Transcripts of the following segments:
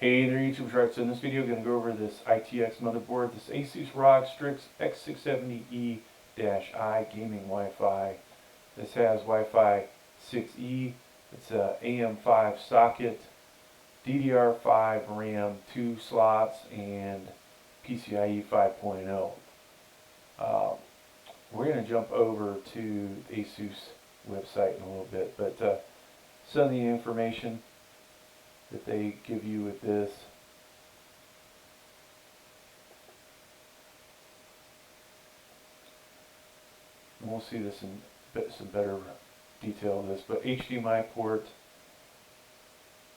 Hey there, YouTube Sharks. So in this video, I'm going to go over this ITX motherboard, this ASUS ROG STRIX X670E-I gaming Wi-Fi. This has Wi-Fi 6E, it's a AM5 socket, DDR5 RAM 2 slots, and PCIe 5.0. We're going to jump over to the ASUS website in a little bit, but some of the information that they give you with this. And we'll see this in some better detail of this, but HDMI port,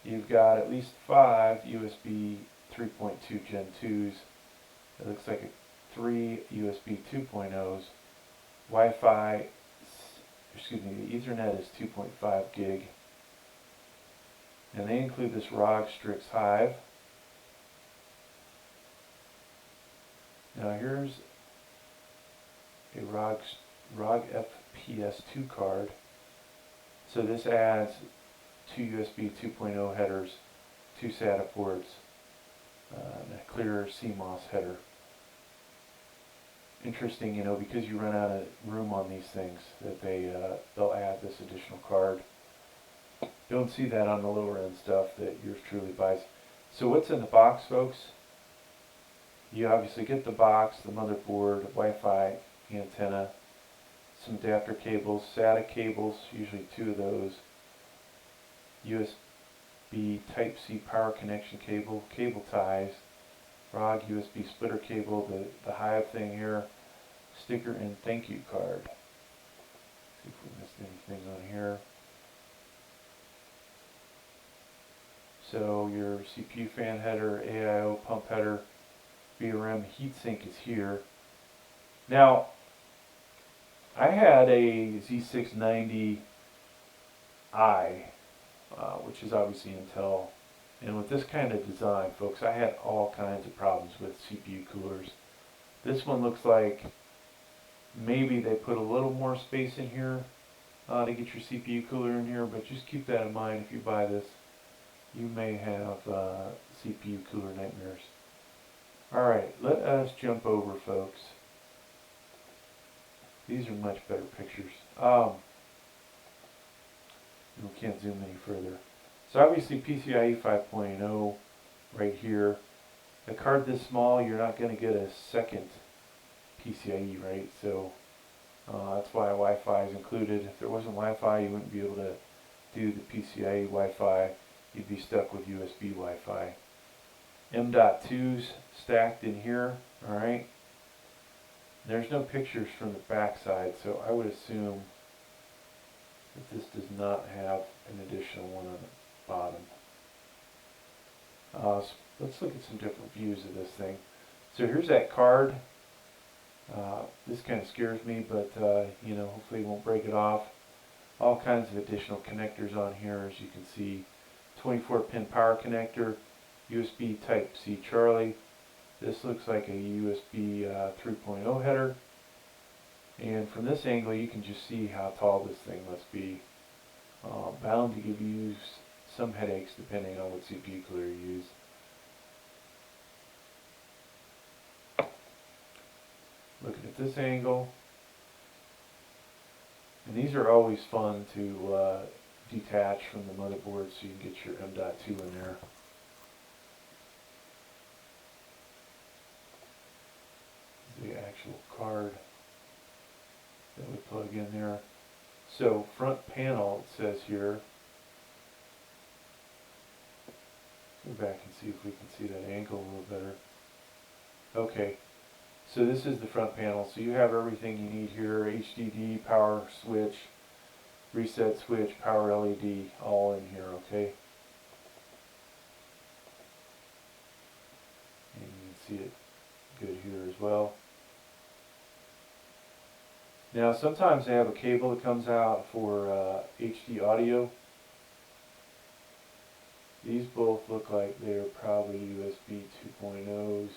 you've got at least 5 USB 3.2 Gen 2s. It looks like 3 USB 2.0s. Wi-Fi, excuse me, the Ethernet is 2.5 gig. And they include this ROG STRIX Hive. Now here's a ROG FPS2 card. So this adds 2 USB 2.0 headers, 2 SATA ports, and a clear CMOS header. Interesting, you know, because you run out of room on these things, that they'll add this additional card. Don't see that on the lower end stuff that yours truly buys. So what's in the box, folks? You obviously get the box, the motherboard, Wi-Fi antenna, some adapter cables, SATA cables, usually 2 of those, USB Type-C power connection cable, cable ties, ROG USB splitter cable, the Hive thing here, sticker and thank you card. See if we missed anything on here. So your CPU fan header, AIO pump header, VRM heatsink is here. Now, I had a Z690i, which is obviously Intel, and with this kind of design, folks, I had all kinds of problems with CPU coolers. This one looks like maybe they put a little more space in here to get your CPU cooler in here, but just keep that in mind if you buy this. You may have CPU cooler nightmares. Alright, let us jump over, folks. These are much better pictures. We can't zoom any further. So obviously PCIe 5.0 right here. A card this small, you're not going to get a second PCIe, right? So that's why Wi-Fi is included. If there wasn't Wi-Fi, you wouldn't be able to do the PCIe Wi-Fi. You'd be stuck with USB Wi-Fi. M.2s stacked in here, alright? There's no pictures from the back side, so I would assume that this does not have an additional one on the bottom. So let's look at some different views of this thing. So here's that card. This kind of scares me, but you know, hopefully it won't break it off. All kinds of additional connectors on here, as you can see. 24-pin power connector, USB Type-C Charlie. This looks like a USB 3.0 header. And from this angle, you can just see how tall this thing must be. Bound to give you some headaches depending on what CPU cooler you use. Looking at this angle. And these are always fun to detach from the motherboard so you can get your M.2 in there. The actual card that we plug in there. So front panel, it says here. Go back and see if we can see that angle a little better. Okay, so this is the front panel. So you have everything you need here: HDD, power switch, reset switch, power LED, all in here, okay? And you can see it good here as well. Now sometimes they have a cable that comes out for HD audio. These both look like they're probably USB 2.0s.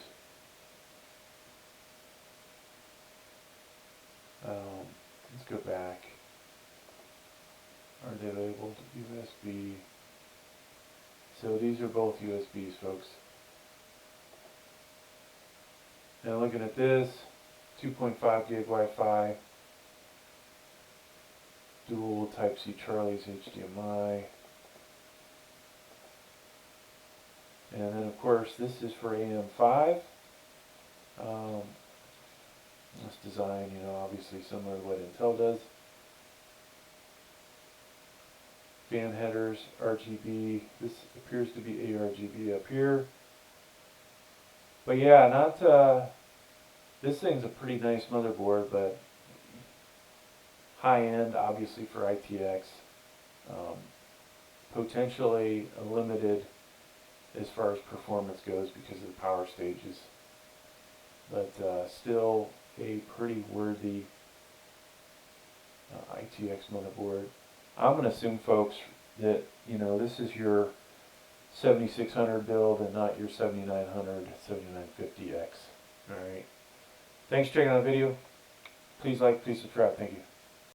Let's go back. Are they labeled USB? so these are both USBs, folks. Now looking at this, 2.5 gig Wi-Fi, dual Type-C Charlie's HDMI. And then of course this is for AM5. This design, you know, obviously similar to what Intel does. Fan headers, RGB. This appears to be ARGB up here. But yeah, this thing's a pretty nice motherboard, but high end, obviously for ITX. Potentially limited as far as performance goes because of the power stages. But still a pretty worthy ITX motherboard. I'm going to assume, folks, that, you know, this is your 7600 build and not your 7900, 7950X. Alright. Thanks for checking out the video. Please like, please subscribe. Thank you.